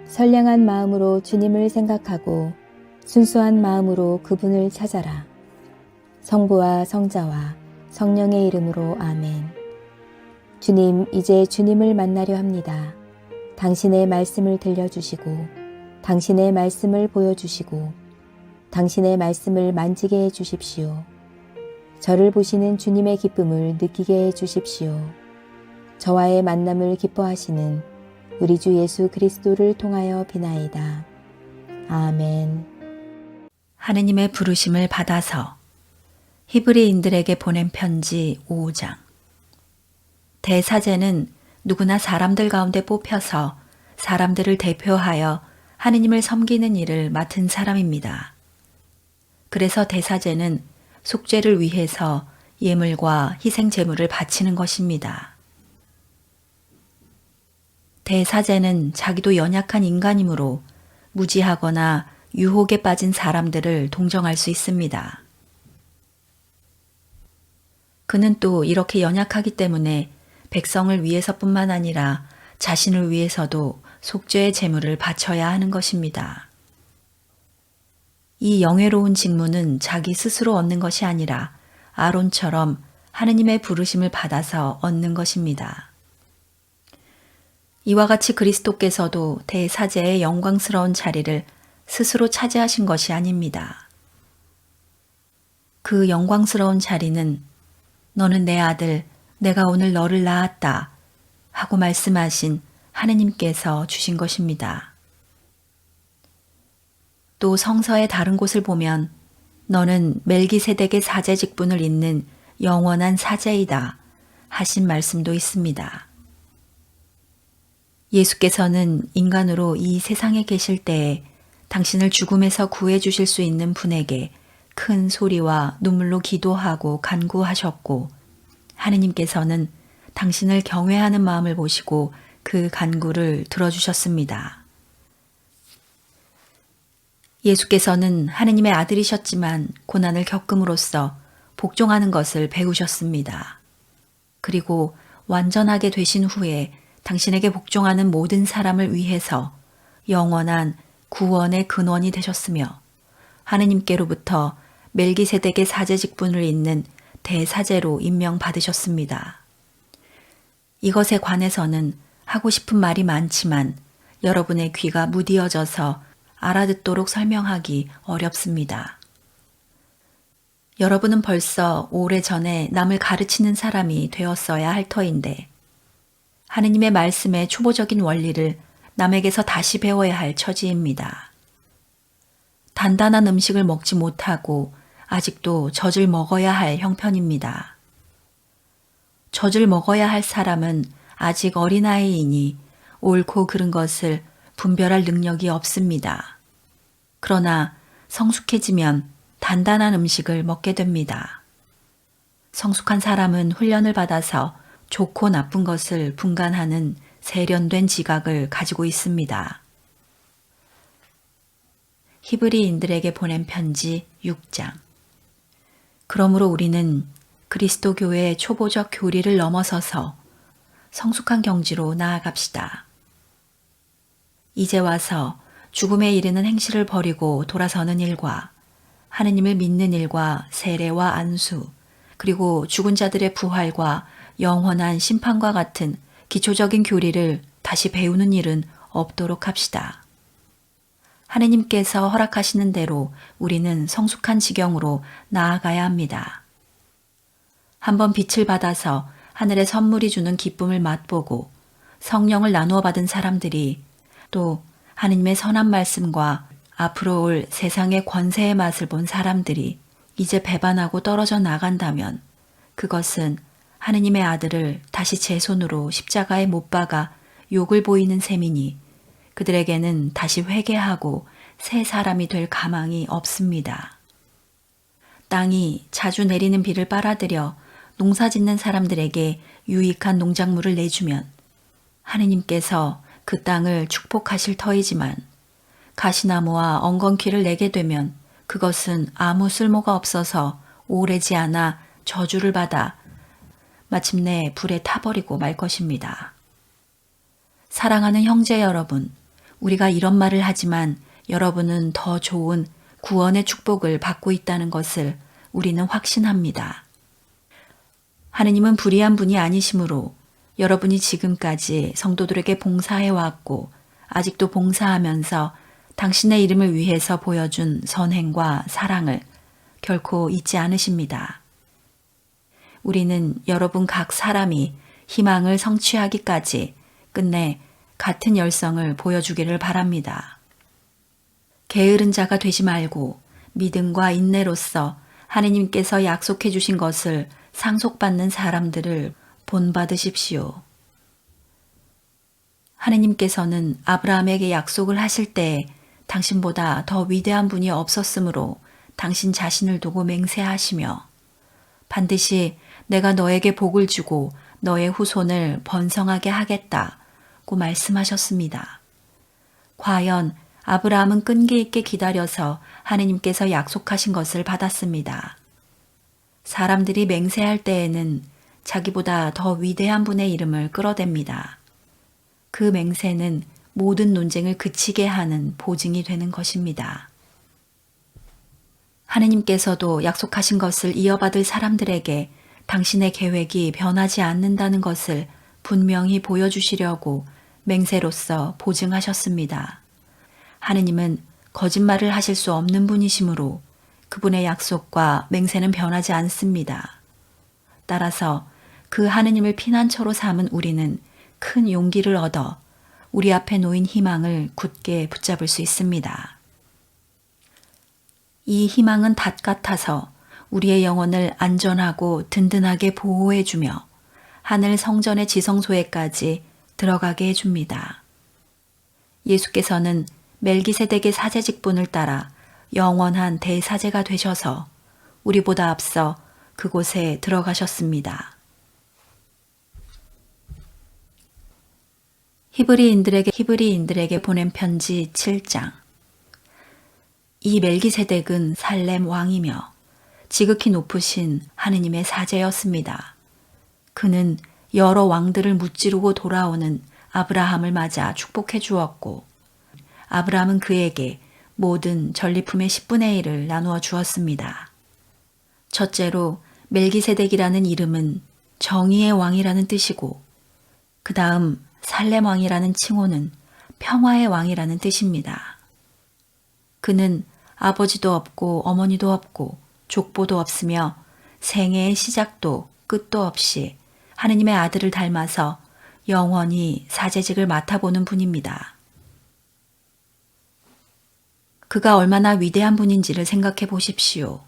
선량한 마음으로 주님을 생각하고 순수한 마음으로 그분을 찾아라. 성부와 성자와 성령의 이름으로 아멘. 주님, 이제 주님을 만나려 합니다. 당신의 말씀을 들려주시고 당신의 말씀을 보여주시고 당신의 말씀을 만지게 해 주십시오. 저를 보시는 주님의 기쁨을 느끼게 해 주십시오. 저와의 만남을 기뻐하시는 우리 주 예수 그리스도를 통하여 비나이다. 아멘. 하느님의 부르심을 받아서 히브리인들에게 보낸 편지 5장. 대사제는 누구나 사람들 가운데 뽑혀서 사람들을 대표하여 하느님을 섬기는 일을 맡은 사람입니다. 그래서 대사제는 속죄를 위해서 예물과 희생 제물을 바치는 것입니다. 대사제는 자기도 연약한 인간이므로 무지하거나 유혹에 빠진 사람들을 동정할 수 있습니다. 그는 또 이렇게 연약하기 때문에 백성을 위해서뿐만 아니라 자신을 위해서도 속죄의 제물을 바쳐야 하는 것입니다. 이 영예로운 직무는 자기 스스로 얻는 것이 아니라 아론처럼 하느님의 부르심을 받아서 얻는 것입니다. 이와 같이 그리스도께서도 대사제의 영광스러운 자리를 스스로 차지하신 것이 아닙니다. 그 영광스러운 자리는 너는 내 아들, 내가 오늘 너를 낳았다 하고 말씀하신 하느님께서 주신 것입니다. 또 성서의 다른 곳을 보면 너는 멜기세덱의 사제 직분을 잇는 영원한 사제이다 하신 말씀도 있습니다. 예수께서는 인간으로 이 세상에 계실 때에 당신을 죽음에서 구해 주실 수 있는 분에게 큰 소리와 눈물로 기도하고 간구하셨고 하느님께서는 당신을 경외하는 마음을 보시고 그 간구를 들어주셨습니다. 예수께서는 하느님의 아들이셨지만 고난을 겪음으로써 복종하는 것을 배우셨습니다. 그리고 완전하게 되신 후에 당신에게 복종하는 모든 사람을 위해서 영원한 구원의 근원이 되셨으며 하느님께로부터 멜기세덱의 사제 직분을 잇는 대사제로 임명받으셨습니다. 이것에 관해서는 하고 싶은 말이 많지만 여러분의 귀가 무디어져서 알아듣도록 설명하기 어렵습니다. 여러분은 벌써 오래전에 남을 가르치는 사람이 되었어야 할 터인데 하느님의 말씀의 초보적인 원리를 남에게서 다시 배워야 할 처지입니다. 단단한 음식을 먹지 못하고 아직도 젖을 먹어야 할 형편입니다. 젖을 먹어야 할 사람은 아직 어린아이이니 옳고 그른 것을 분별할 능력이 없습니다. 그러나 성숙해지면 단단한 음식을 먹게 됩니다. 성숙한 사람은 훈련을 받아서 좋고 나쁜 것을 분간하는 세련된 지각을 가지고 있습니다. 히브리인들에게 보낸 편지 6장. 그러므로 우리는 그리스도 교회의 초보적 교리를 넘어서서 성숙한 경지로 나아갑시다. 이제 와서 죽음에 이르는 행실을 버리고 돌아서는 일과 하느님을 믿는 일과 세례와 안수, 그리고 죽은 자들의 부활과 영원한 심판과 같은 기초적인 교리를 다시 배우는 일은 없도록 합시다. 하느님께서 허락하시는 대로 우리는 성숙한 지경으로 나아가야 합니다. 한번 빛을 받아서 하늘의 선물이 주는 기쁨을 맛보고 성령을 나누어 받은 사람들이 또 하느님의 선한 말씀과 앞으로 올 세상의 권세의 맛을 본 사람들이 이제 배반하고 떨어져 나간다면 그것은 하느님의 아들을 다시 제 손으로 십자가에 못 박아 욕을 보이는 셈이니 그들에게는 다시 회개하고 새 사람이 될 가망이 없습니다. 땅이 자주 내리는 비를 빨아들여 농사 짓는 사람들에게 유익한 농작물을 내주면 하느님께서 그 땅을 축복하실 터이지만 가시나무와 엉겅퀴를 내게 되면 그것은 아무 쓸모가 없어서 오래지 않아 저주를 받아 마침내 불에 타버리고 말 것입니다. 사랑하는 형제 여러분, 우리가 이런 말을 하지만 여러분은 더 좋은 구원의 축복을 받고 있다는 것을 우리는 확신합니다. 하느님은 불의한 분이 아니시므로 여러분이 지금까지 성도들에게 봉사해 왔고 아직도 봉사하면서 당신의 이름을 위해서 보여준 선행과 사랑을 결코 잊지 않으십니다. 우리는 여러분 각 사람이 희망을 성취하기까지 끝내 같은 열성을 보여주기를 바랍니다. 게으른 자가 되지 말고 믿음과 인내로서 하느님께서 약속해 주신 것을 상속받는 사람들을 본받으십시오. 하느님께서는 아브라함에게 약속을 하실 때에 당신보다 더 위대한 분이 없었으므로 당신 자신을 두고 맹세하시며 반드시 내가 너에게 복을 주고 너의 후손을 번성하게 하겠다고 말씀하셨습니다. 과연 아브라함은 끈기 있게 기다려서 하느님께서 약속하신 것을 받았습니다. 사람들이 맹세할 때에는 자기보다 더 위대한 분의 이름을 끌어댑니다. 그 맹세는 모든 논쟁을 그치게 하는 보증이 되는 것입니다. 하느님께서도 약속하신 것을 이어받을 사람들에게 당신의 계획이 변하지 않는다는 것을 분명히 보여주시려고 맹세로서 보증하셨습니다. 하느님은 거짓말을 하실 수 없는 분이시므로 그분의 약속과 맹세는 변하지 않습니다. 따라서 그 하느님을 피난처로 삼은 우리는 큰 용기를 얻어 우리 앞에 놓인 희망을 굳게 붙잡을 수 있습니다. 이 희망은 닷 같아서 우리의 영혼을 안전하고 든든하게 보호해주며 하늘 성전의 지성소에까지 들어가게 해줍니다. 예수께서는 멜기세덱의 사제 직분을 따라 영원한 대사제가 되셔서 우리보다 앞서 그곳에 들어가셨습니다. 히브리인들에게 보낸 편지 7장. 이 멜기세덱은 살렘 왕이며 지극히 높으신 하느님의 사제였습니다. 그는 여러 왕들을 무찌르고 돌아오는 아브라함을 맞아 축복해 주었고 아브라함은 그에게 모든 전리품의 10분의 1을 나누어 주었습니다. 첫째로 멜기세덱이라는 이름은 정의의 왕이라는 뜻이고 그 다음 살렘 왕이라는 칭호는 평화의 왕이라는 뜻입니다. 그는 아버지도 없고 어머니도 없고 족보도 없으며 생애의 시작도 끝도 없이 하느님의 아들을 닮아서 영원히 사제직을 맡아보는 분입니다. 그가 얼마나 위대한 분인지를 생각해 보십시오.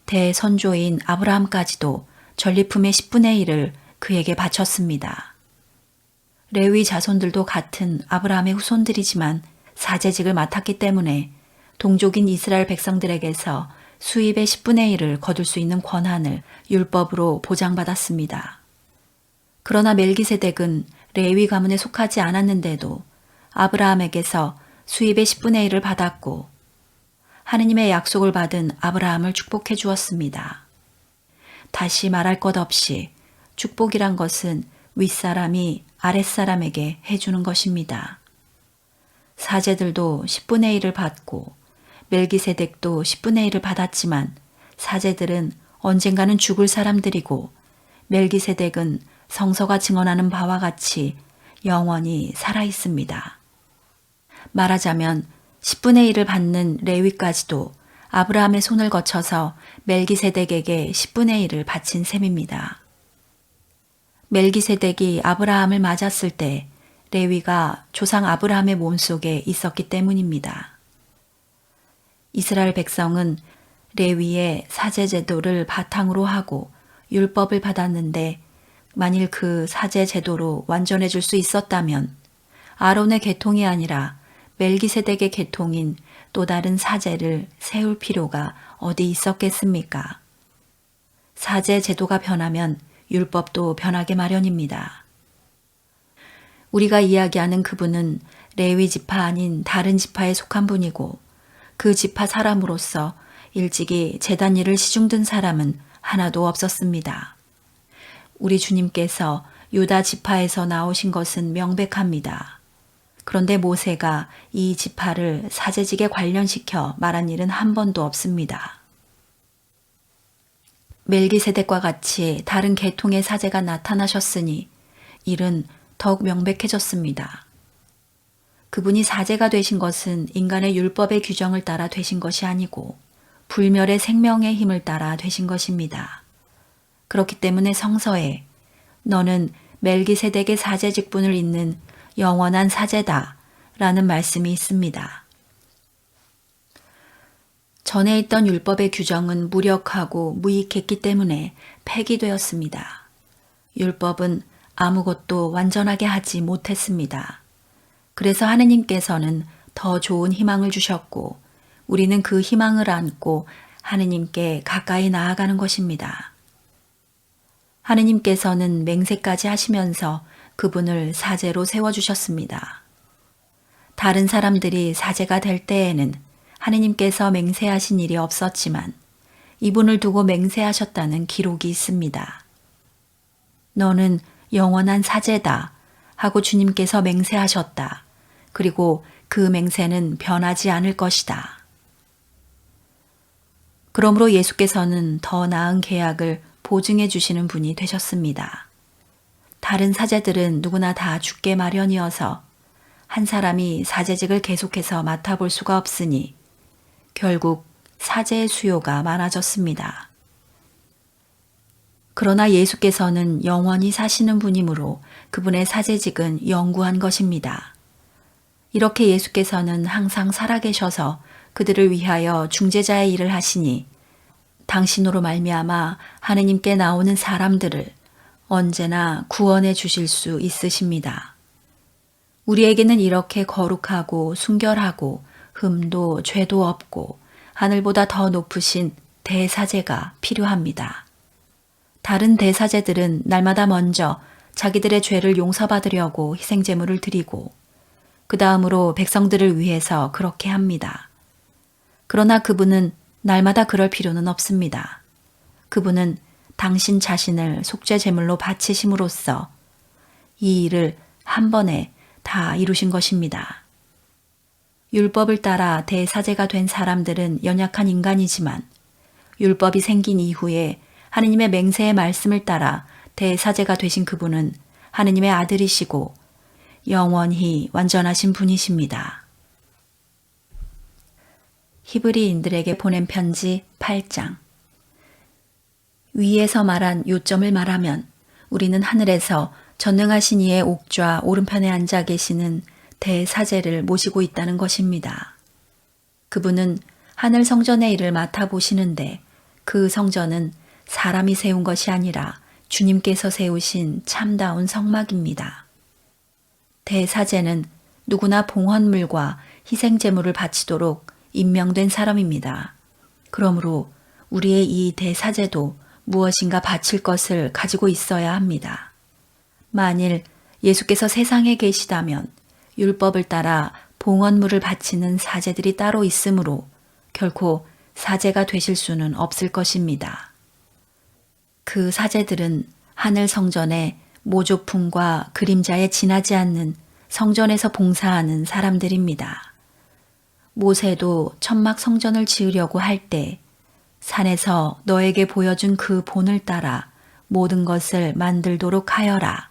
대선조인 아브라함까지도 전리품의 10분의 1을 그에게 바쳤습니다. 레위 자손들도 같은 아브라함의 후손들이지만 사제직을 맡았기 때문에 동족인 이스라엘 백성들에게서 수입의 10분의 1을 거둘 수 있는 권한을 율법으로 보장받았습니다. 그러나 멜기세덱은 레위 가문에 속하지 않았는데도 아브라함에게서 수입의 10분의 1을 받았고 하느님의 약속을 받은 아브라함을 축복해 주었습니다. 다시 말할 것 없이 축복이란 것은 윗사람이 아랫사람에게 해주는 것입니다. 사제들도 10분의 1을 받고 멜기세덱도 10분의 1을 받았지만 사제들은 언젠가는 죽을 사람들이고 멜기세덱은 성서가 증언하는 바와 같이 영원히 살아 있습니다. 말하자면 10분의 1을 받는 레위까지도 아브라함의 손을 거쳐서 멜기세덱에게 10분의 1을 바친 셈입니다. 멜기세덱이 아브라함을 맞았을 때 레위가 조상 아브라함의 몸속에 있었기 때문입니다. 이스라엘 백성은 레위의 사제 제도를 바탕으로 하고 율법을 받았는데 만일 그 사제 제도로 완전해질 수 있었다면 아론의 계통이 아니라 멜기세덱의 계통인 또 다른 사제를 세울 필요가 어디 있었겠습니까? 사제 제도가 변하면 율법도 변하게 마련입니다. 우리가 이야기하는 그분은 레위 지파 아닌 다른 지파에 속한 분이고 그 지파 사람으로서 일찍이 제단 일을 시중든 사람은 하나도 없었습니다. 우리 주님께서 유다 지파에서 나오신 것은 명백합니다. 그런데 모세가 이 지파를 사제직에 관련시켜 말한 일은 한 번도 없습니다. 멜기세덱과 같이 다른 계통의 사제가 나타나셨으니 일은 더욱 명백해졌습니다. 그분이 사제가 되신 것은 인간의 율법의 규정을 따라 되신 것이 아니고 불멸의 생명의 힘을 따라 되신 것입니다. 그렇기 때문에 성서에 너는 멜기세덱의 사제 직분을 잇는 영원한 사제다 라는 말씀이 있습니다. 전에 있던 율법의 규정은 무력하고 무익했기 때문에 폐기되었습니다. 율법은 아무것도 완전하게 하지 못했습니다. 그래서 하느님께서는 더 좋은 희망을 주셨고 우리는 그 희망을 안고 하느님께 가까이 나아가는 것입니다. 하느님께서는 맹세까지 하시면서 그분을 사제로 세워주셨습니다. 다른 사람들이 사제가 될 때에는 하느님께서 맹세하신 일이 없었지만 이분을 두고 맹세하셨다는 기록이 있습니다. 너는 영원한 사제다 하고 주님께서 맹세하셨다. 그리고 그 맹세는 변하지 않을 것이다. 그러므로 예수께서는 더 나은 계약을 보증해 주시는 분이 되셨습니다. 다른 사제들은 누구나 다 죽게 마련이어서 한 사람이 사제직을 계속해서 맡아볼 수가 없으니 결국 사제의 수요가 많아졌습니다. 그러나 예수께서는 영원히 사시는 분이므로 그분의 사제직은 영구한 것입니다. 이렇게 예수께서는 항상 살아계셔서 그들을 위하여 중재자의 일을 하시니 당신으로 말미암아 하느님께 나오는 사람들을 언제나 구원해 주실 수 있으십니다. 우리에게는 이렇게 거룩하고 순결하고 흠도 죄도 없고 하늘보다 더 높으신 대사제가 필요합니다. 다른 대사제들은 날마다 먼저 자기들의 죄를 용서받으려고 희생제물을 드리고 그 다음으로 백성들을 위해서 그렇게 합니다. 그러나 그분은 날마다 그럴 필요는 없습니다. 그분은 당신 자신을 속죄제물로 바치심으로써 이 일을 한 번에 다 이루신 것입니다. 율법을 따라 대사제가 된 사람들은 연약한 인간이지만 율법이 생긴 이후에 하느님의 맹세의 말씀을 따라 대사제가 되신 그분은 하느님의 아들이시고 영원히 완전하신 분이십니다. 히브리인들에게 보낸 편지 8장. 위에서 말한 요점을 말하면 우리는 하늘에서 전능하신 이의 옥좌 오른편에 앉아 계시는 대사제를 모시고 있다는 것입니다. 그분은 하늘 성전의 일을 맡아보시는데 그 성전은 사람이 세운 것이 아니라 주님께서 세우신 참다운 성막입니다. 대사제는 누구나 봉헌물과 희생제물을 바치도록 임명된 사람입니다. 그러므로 우리의 이 대사제도 무엇인가 바칠 것을 가지고 있어야 합니다. 만일 예수께서 세상에 계시다면 율법을 따라 봉헌물을 바치는 사제들이 따로 있으므로 결코 사제가 되실 수는 없을 것입니다. 그 사제들은 하늘 성전의 모조품과 그림자에 지나지 않는 성전에서 봉사하는 사람들입니다. 모세도 천막 성전을 지으려고 할 때 산에서 너에게 보여준 그 본을 따라 모든 것을 만들도록 하여라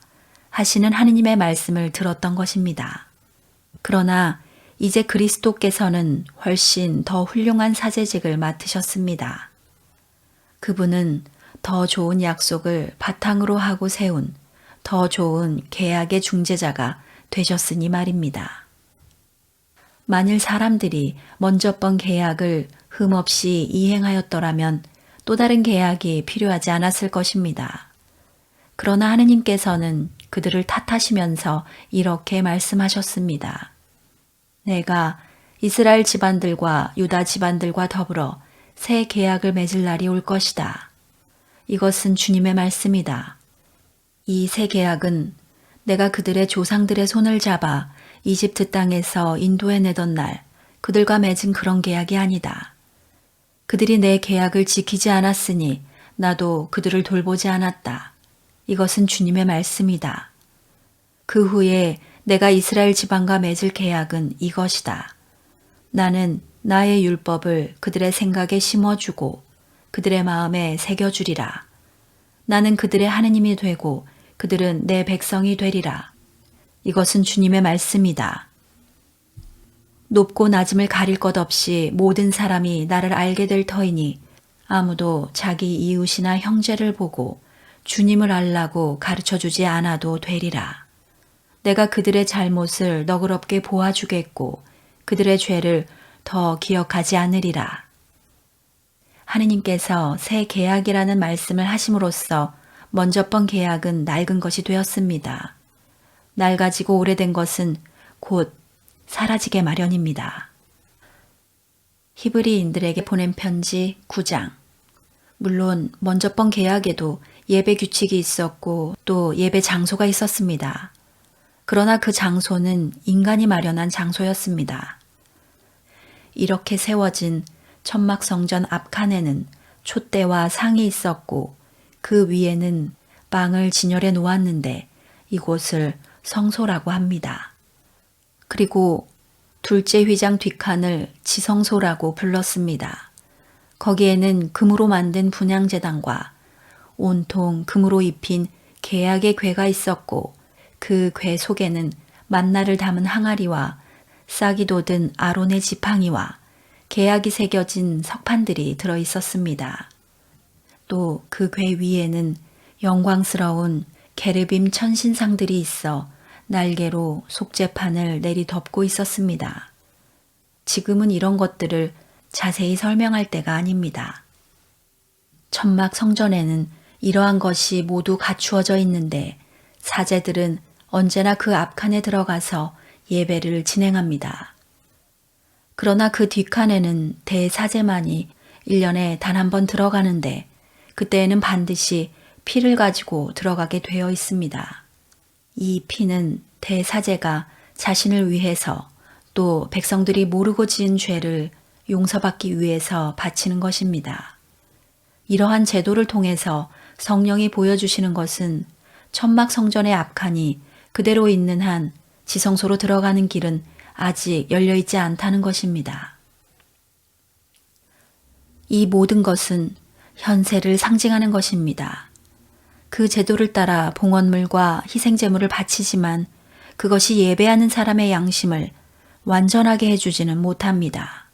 하시는 하느님의 말씀을 들었던 것입니다. 그러나 이제 그리스도께서는 훨씬 더 훌륭한 사제직을 맡으셨습니다. 그분은 더 좋은 약속을 바탕으로 하고 세운 더 좋은 계약의 중재자가 되셨으니 말입니다. 만일 사람들이 먼저 번 계약을 흠없이 이행하였더라면 또 다른 계약이 필요하지 않았을 것입니다. 그러나 하느님께서는 그들을 탓하시면서 이렇게 말씀하셨습니다. 내가 이스라엘 집안들과 유다 집안들과 더불어 새 계약을 맺을 날이 올 것이다. 이것은 주님의 말씀이다. 이 새 계약은 내가 그들의 조상들의 손을 잡아 이집트 땅에서 인도해내던 날 그들과 맺은 그런 계약이 아니다. 그들이 내 계약을 지키지 않았으니 나도 그들을 돌보지 않았다. 이것은 주님의 말씀이다. 그 후에 내가 이스라엘 지방과 맺을 계약은 이것이다. 나는 나의 율법을 그들의 생각에 심어주고 그들의 마음에 새겨주리라. 나는 그들의 하느님이 되고 그들은 내 백성이 되리라. 이것은 주님의 말씀이다. 높고 낮음을 가릴 것 없이 모든 사람이 나를 알게 될 터이니 아무도 자기 이웃이나 형제를 보고 주님을 알라고 가르쳐주지 않아도 되리라. 내가 그들의 잘못을 너그럽게 보아주겠고 그들의 죄를 더 기억하지 않으리라. 하느님께서 새 계약이라는 말씀을 하심으로써 먼저 번 계약은 낡은 것이 되었습니다. 낡아지고 오래된 것은 곧 사라지게 마련입니다. 히브리인들에게 보낸 편지 9장. 물론 먼저 번 계약에도 예배 규칙이 있었고 또 예배 장소가 있었습니다. 그러나 그 장소는 인간이 마련한 장소였습니다. 이렇게 세워진 천막 성전 앞칸에는 촛대와 상이 있었고 그 위에는 빵을 진열해 놓았는데 이곳을 성소라고 합니다. 그리고 둘째 휘장 뒷칸을 지성소라고 불렀습니다. 거기에는 금으로 만든 분향제단과 온통 금으로 입힌 계약의 궤가 있었고 그 궤 속에는 만나를 담은 항아리와 싹이 돋은 아론의 지팡이와 계약이 새겨진 석판들이 들어 있었습니다. 또 그 궤 위에는 영광스러운 게르빔 천신상들이 있어 날개로 속죄판을 내리 덮고 있었습니다. 지금은 이런 것들을 자세히 설명할 때가 아닙니다. 천막 성전에는 이러한 것이 모두 갖추어져 있는데 사제들은 언제나 그 앞칸에 들어가서 예배를 진행합니다. 그러나 그 뒷칸에는 대사제만이 1년에 단 한 번 들어가는데 그때에는 반드시 피를 가지고 들어가게 되어 있습니다. 이 피는 대사제가 자신을 위해서 또 백성들이 모르고 지은 죄를 용서받기 위해서 바치는 것입니다. 이러한 제도를 통해서 성령이 보여주시는 것은 천막 성전의 앞칸이 그대로 있는 한 지성소로 들어가는 길은 아직 열려있지 않다는 것입니다. 이 모든 것은 현세를 상징하는 것입니다. 그 제도를 따라 봉헌물과 희생제물을 바치지만 그것이 예배하는 사람의 양심을 완전하게 해주지는 못합니다.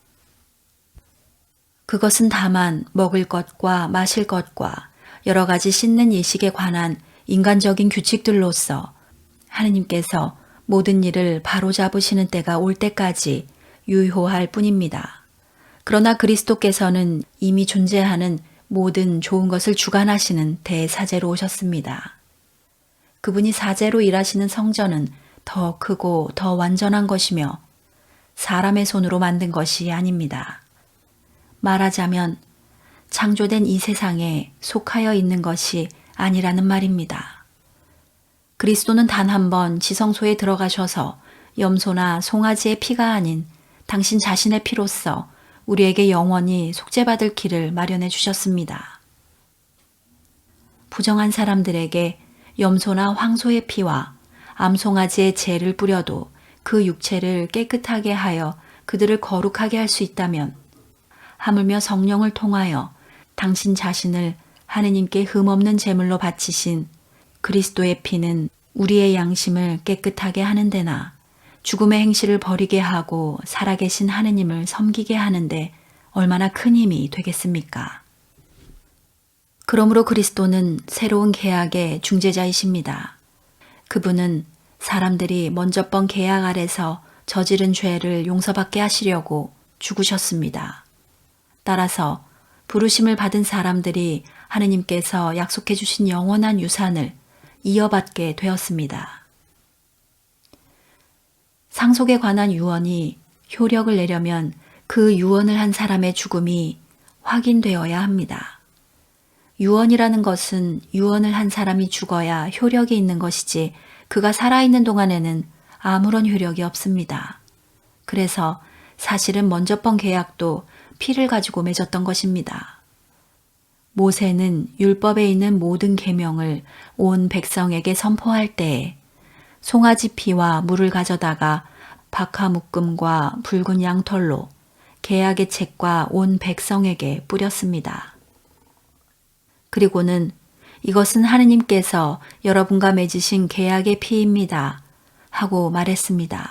그것은 다만 먹을 것과 마실 것과 여러 가지 씻는 예식에 관한 인간적인 규칙들로서 하느님께서 모든 일을 바로잡으시는 때가 올 때까지 유효할 뿐입니다. 그러나 그리스도께서는 이미 존재하는 모든 좋은 것을 주관하시는 대사제로 오셨습니다. 그분이 사제로 일하시는 성전은 더 크고 더 완전한 것이며 사람의 손으로 만든 것이 아닙니다. 말하자면 창조된 이 세상에 속하여 있는 것이 아니라는 말입니다. 그리스도는 단 한 번 지성소에 들어가셔서 염소나 송아지의 피가 아닌 당신 자신의 피로써 우리에게 영원히 속죄받을 길을 마련해 주셨습니다. 부정한 사람들에게 염소나 황소의 피와 암송아지의 재를 뿌려도 그 육체를 깨끗하게 하여 그들을 거룩하게 할 수 있다면 하물며 성령을 통하여 당신 자신을 하느님께 흠없는 제물로 바치신 그리스도의 피는 우리의 양심을 깨끗하게 하는 데나 죽음의 행실을 버리게 하고 살아계신 하느님을 섬기게 하는데 얼마나 큰 힘이 되겠습니까? 그러므로 그리스도는 새로운 계약의 중재자이십니다. 그분은 사람들이 먼저 번 계약 아래서 저지른 죄를 용서받게 하시려고 죽으셨습니다. 따라서 부르심을 받은 사람들이 하느님께서 약속해 주신 영원한 유산을 이어받게 되었습니다. 상속에 관한 유언이 효력을 내려면 그 유언을 한 사람의 죽음이 확인되어야 합니다. 유언이라는 것은 유언을 한 사람이 죽어야 효력이 있는 것이지 그가 살아있는 동안에는 아무런 효력이 없습니다. 그래서 사실은 먼저 번 계약도 피를 가지고 맺었던 것입니다. 모세는 율법에 있는 모든 계명을 온 백성에게 선포할 때에 송아지 피와 물을 가져다가 박하 묶음과 붉은 양털로 계약의 책과 온 백성에게 뿌렸습니다. 그리고는 이것은 하느님께서 여러분과 맺으신 계약의 피입니다. 하고 말했습니다.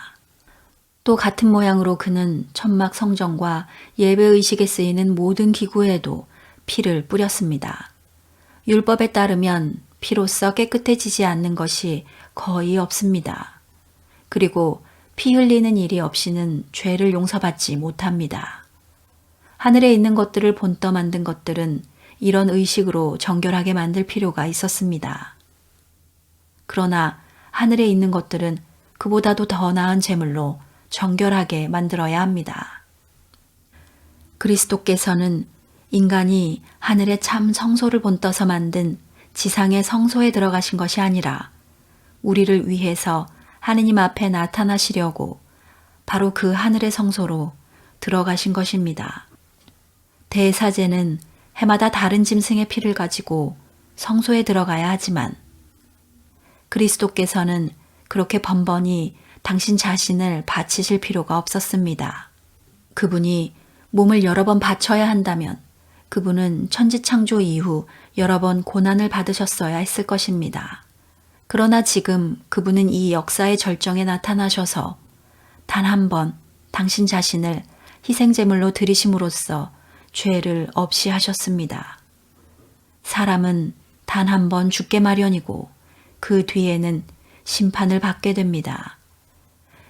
또 같은 모양으로 그는 천막 성전과 예배의식에 쓰이는 모든 기구에도 피를 뿌렸습니다. 율법에 따르면 피로써 깨끗해지지 않는 것이 거의 없습니다. 그리고 피 흘리는 일이 없이는 죄를 용서받지 못합니다. 하늘에 있는 것들을 본떠 만든 것들은 이런 의식으로 정결하게 만들 필요가 있었습니다. 그러나 하늘에 있는 것들은 그보다도 더 나은 제물로 정결하게 만들어야 합니다. 그리스도께서는 인간이 하늘의 참 성소를 본떠서 만든 지상의 성소에 들어가신 것이 아니라 우리를 위해서 하느님 앞에 나타나시려고 바로 그 하늘의 성소로 들어가신 것입니다. 대사제는 해마다 다른 짐승의 피를 가지고 성소에 들어가야 하지만 그리스도께서는 그렇게 번번이 당신 자신을 바치실 필요가 없었습니다. 그분이 몸을 여러 번 바쳐야 한다면 그분은 천지창조 이후 여러 번 고난을 받으셨어야 했을 것입니다. 그러나 지금 그분은 이 역사의 절정에 나타나셔서 단 한 번 당신 자신을 희생제물로 드리심으로써 죄를 없이 하셨습니다. 사람은 단 한 번 죽게 마련이고 그 뒤에는 심판을 받게 됩니다.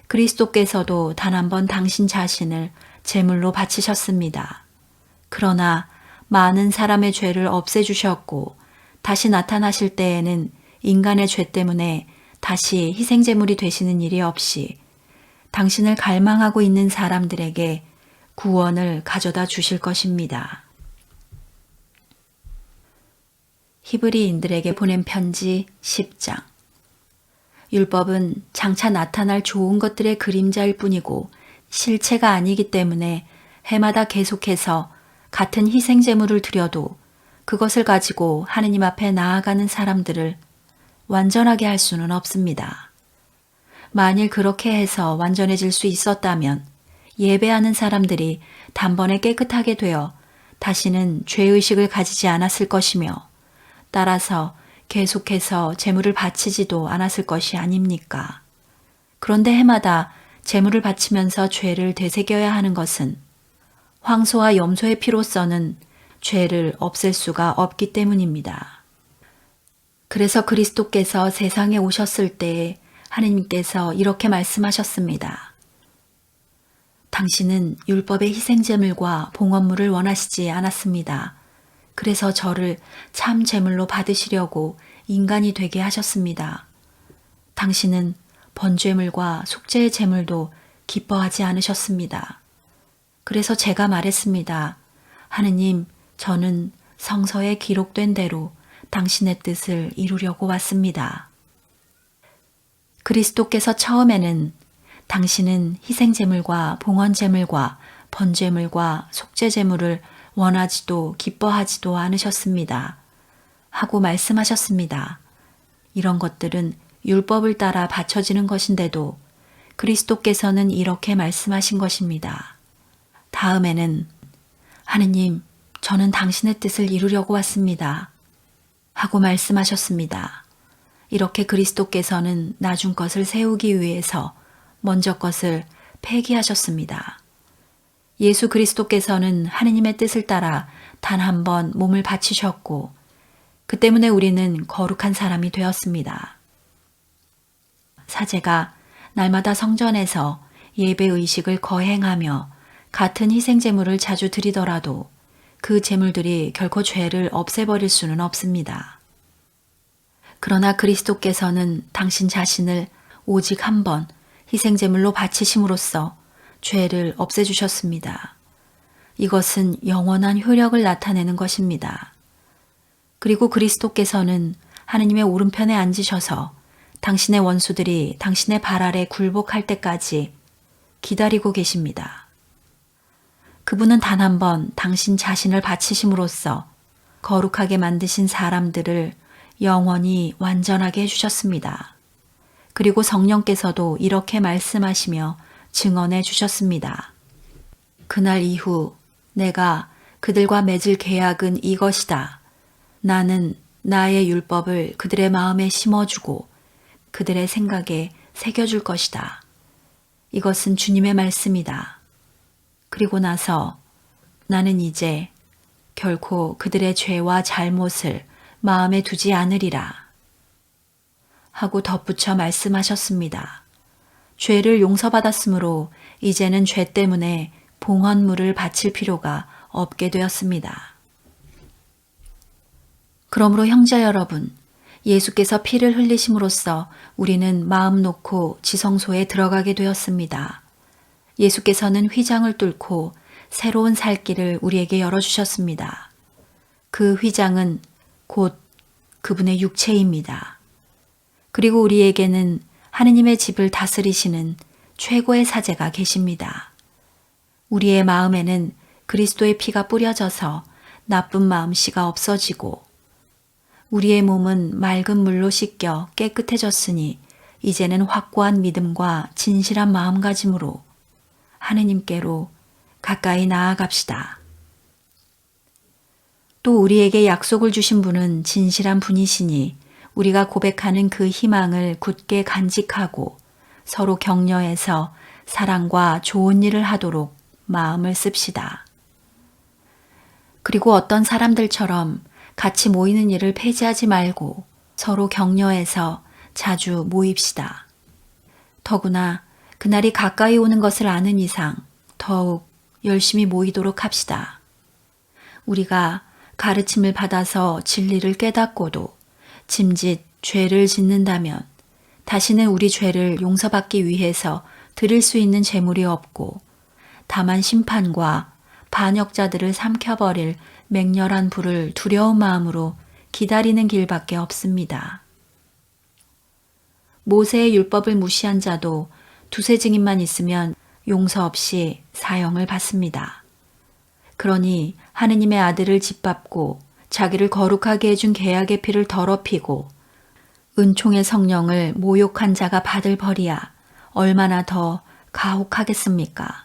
그리스도께서도 단 한 번 당신 자신을 제물로 바치셨습니다. 그러나 많은 사람의 죄를 없애주셨고 다시 나타나실 때에는 인간의 죄 때문에 다시 희생제물이 되시는 일이 없이 당신을 갈망하고 있는 사람들에게 구원을 가져다 주실 것입니다. 히브리인들에게 보낸 편지 10장. 율법은 장차 나타날 좋은 것들의 그림자일 뿐이고 실체가 아니기 때문에 해마다 계속해서 같은 희생제물을 드려도 그것을 가지고 하느님 앞에 나아가는 사람들을 완전하게 할 수는 없습니다. 만일 그렇게 해서 완전해질 수 있었다면 예배하는 사람들이 단번에 깨끗하게 되어 다시는 죄의식을 가지지 않았을 것이며 따라서 계속해서 제물을 바치지도 않았을 것이 아닙니까? 그런데 해마다 제물을 바치면서 죄를 되새겨야 하는 것은 황소와 염소의 피로서는 죄를 없앨 수가 없기 때문입니다. 그래서 그리스도께서 세상에 오셨을 때에 하느님께서 이렇게 말씀하셨습니다. 당신은 율법의 희생제물과 봉헌물을 원하시지 않았습니다. 그래서 저를 참 제물로 받으시려고 인간이 되게 하셨습니다. 당신은 번제물과 속죄의 제물도 기뻐하지 않으셨습니다. 그래서 제가 말했습니다. 하느님, 저는 성서에 기록된 대로 당신의 뜻을 이루려고 왔습니다. 그리스도께서 처음에는 당신은 희생제물과 봉헌제물과 번제물과 속죄제물을 원하지도 기뻐하지도 않으셨습니다. 하고 말씀하셨습니다. 이런 것들은 율법을 따라 바쳐지는 것인데도 그리스도께서는 이렇게 말씀하신 것입니다. 다음에는 하느님, 저는 당신의 뜻을 이루려고 왔습니다. 하고 말씀하셨습니다. 이렇게 그리스도께서는 나중 것을 세우기 위해서 먼저 것을 폐기하셨습니다. 예수 그리스도께서는 하느님의 뜻을 따라 단 한 번 몸을 바치셨고 그 때문에 우리는 거룩한 사람이 되었습니다. 사제가 날마다 성전에서 예배 의식을 거행하며 같은 희생제물을 자주 드리더라도 그 제물들이 결코 죄를 없애버릴 수는 없습니다. 그러나 그리스도께서는 당신 자신을 오직 한 번 희생제물로 바치심으로써 죄를 없애주셨습니다. 이것은 영원한 효력을 나타내는 것입니다. 그리고 그리스도께서는 하느님의 오른편에 앉으셔서 당신의 원수들이 당신의 발 아래 굴복할 때까지 기다리고 계십니다. 그분은 단 한 번 당신 자신을 바치심으로써 거룩하게 만드신 사람들을 영원히 완전하게 해주셨습니다. 그리고 성령께서도 이렇게 말씀하시며 증언해 주셨습니다. 그날 이후 내가 그들과 맺을 계약은 이것이다. 나는 나의 율법을 그들의 마음에 심어주고 그들의 생각에 새겨줄 것이다. 이것은 주님의 말씀이다. 그리고 나서 나는 이제 결코 그들의 죄와 잘못을 마음에 두지 않으리라. 하고 덧붙여 말씀하셨습니다. 죄를 용서받았으므로 이제는 죄 때문에 봉헌물을 바칠 필요가 없게 되었습니다. 그러므로 형제 여러분, 예수께서 피를 흘리심으로써 우리는 마음 놓고 지성소에 들어가게 되었습니다. 예수께서는 휘장을 뚫고 새로운 살 길을 우리에게 열어주셨습니다. 그 휘장은 곧 그분의 육체입니다. 그리고 우리에게는 하느님의 집을 다스리시는 최고의 사제가 계십니다. 우리의 마음에는 그리스도의 피가 뿌려져서 나쁜 마음씨가 없어지고 우리의 몸은 맑은 물로 씻겨 깨끗해졌으니 이제는 확고한 믿음과 진실한 마음가짐으로 하느님께로 가까이 나아갑시다. 또 우리에게 약속을 주신 분은 진실한 분이시니 우리가 고백하는 그 희망을 굳게 간직하고 서로 격려해서 사랑과 좋은 일을 하도록 마음을 씁시다. 그리고 어떤 사람들처럼 같이 모이는 일을 폐지하지 말고 서로 격려해서 자주 모입시다. 더구나 그날이 가까이 오는 것을 아는 이상 더욱 열심히 모이도록 합시다. 우리가 가르침을 받아서 진리를 깨닫고도 짐짓 죄를 짓는다면 다시는 우리 죄를 용서받기 위해서 드릴 수 있는 재물이 없고 다만 심판과 반역자들을 삼켜버릴 맹렬한 불을 두려운 마음으로 기다리는 길밖에 없습니다. 모세의 율법을 무시한 자도 두세 증인만 있으면 용서 없이 사형을 받습니다. 그러니 하느님의 아들을 짓밟고 자기를 거룩하게 해준 계약의 피를 더럽히고 은총의 성령을 모욕한 자가 받을 벌이야 얼마나 더 가혹하겠습니까?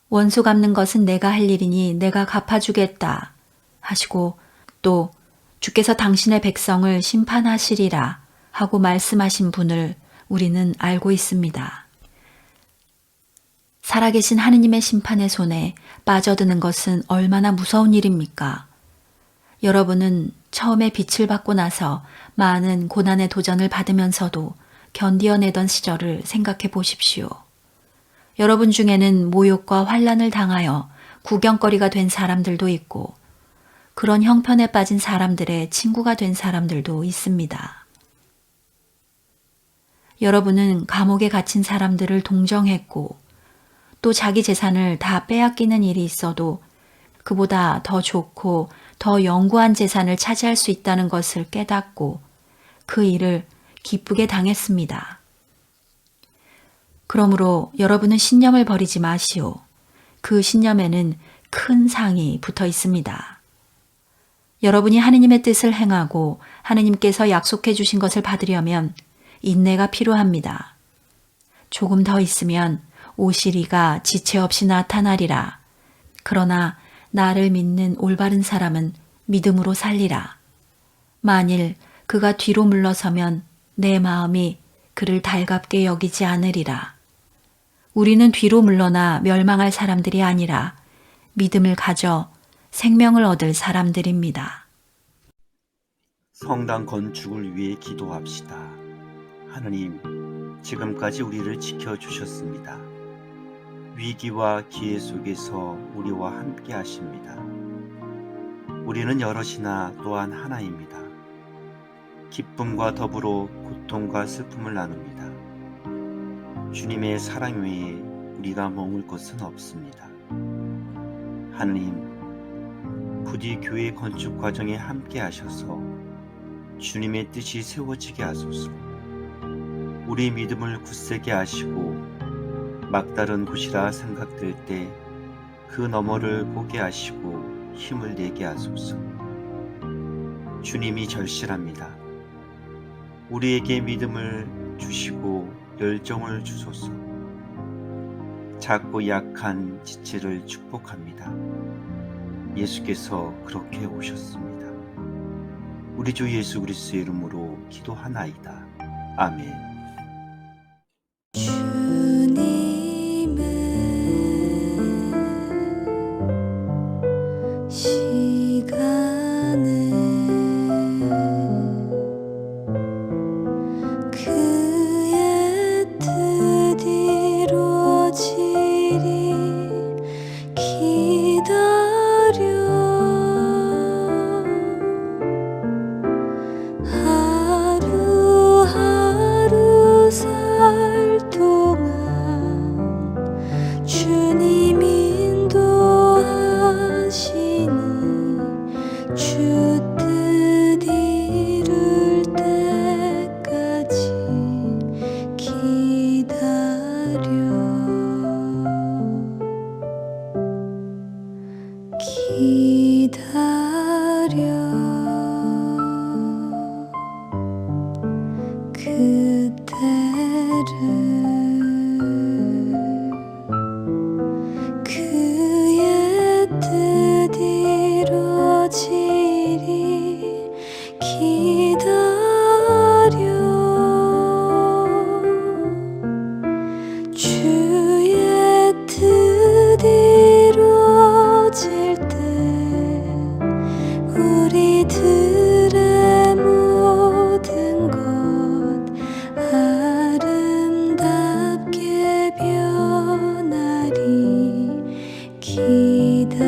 원수 갚는 것은 내가 할 일이니 내가 갚아주겠다 하시고 또 주께서 당신의 백성을 심판하시리라 하고 말씀하신 분을 우리는 알고 있습니다. 살아계신 하느님의 심판의 손에 빠져드는 것은 얼마나 무서운 일입니까? 여러분은 처음에 빛을 받고 나서 많은 고난의 도전을 받으면서도 견디어내던 시절을 생각해 보십시오. 여러분 중에는 모욕과 환난을 당하여 구경거리가 된 사람들도 있고 그런 형편에 빠진 사람들의 친구가 된 사람들도 있습니다. 여러분은 감옥에 갇힌 사람들을 동정했고 또 자기 재산을 다 빼앗기는 일이 있어도 그보다 더 좋고 더 영구한 재산을 차지할 수 있다는 것을 깨닫고 그 일을 기쁘게 당했습니다. 그러므로 여러분은 신념을 버리지 마시오. 그 신념에는 큰 상이 붙어 있습니다. 여러분이 하느님의 뜻을 행하고 하느님께서 약속해 주신 것을 받으려면 인내가 필요합니다. 조금 더 있으면 오시리가 지체 없이 나타나리라. 그러나 나를 믿는 올바른 사람은 믿음으로 살리라. 만일 그가 뒤로 물러서면 내 마음이 그를 달갑게 여기지 않으리라. 우리는 뒤로 물러나 멸망할 사람들이 아니라 믿음을 가져 생명을 얻을 사람들입니다. 성당 건축을 위해 기도합시다. 하느님, 지금까지 우리를 지켜주셨습니다. 위기와 기회 속에서 우리와 함께 하십니다. 우리는 여럿이나 또한 하나입니다. 기쁨과 더불어 고통과 슬픔을 나눕니다. 주님의 사랑 외에 우리가 머물 것은 없습니다. 하느님, 부디 교회 건축 과정에 함께 하셔서 주님의 뜻이 세워지게 하소서. 우리 믿음을 굳세게 하시고 막다른 곳이라 생각될 때 그 너머를 보게 하시고 힘을 내게 하소서. 주님이 절실합니다. 우리에게 믿음을 주시고 열정을 주소서. 작고 약한 지체를 축복합니다. 예수께서 그렇게 오셨습니다. 우리 주 예수 그리스도의 이름으로 기도하나이다. 아멘. 그의 뜻 이루어지리 기다려 하루하루 살 동안 주님 인도하시니 주 뜻 이룰 때까지 기다려 그때를 그의 뜻 이루어지리 기다려 주의 뜻 이루어질 때 우리들의 모든 것 아름답게 변하리 기다려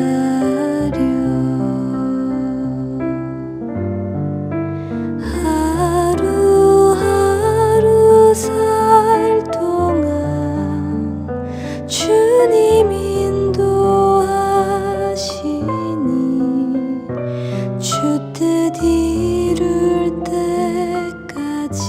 하루하루 살 동안 주님 인도하시니 주 뜻 이룰 때까지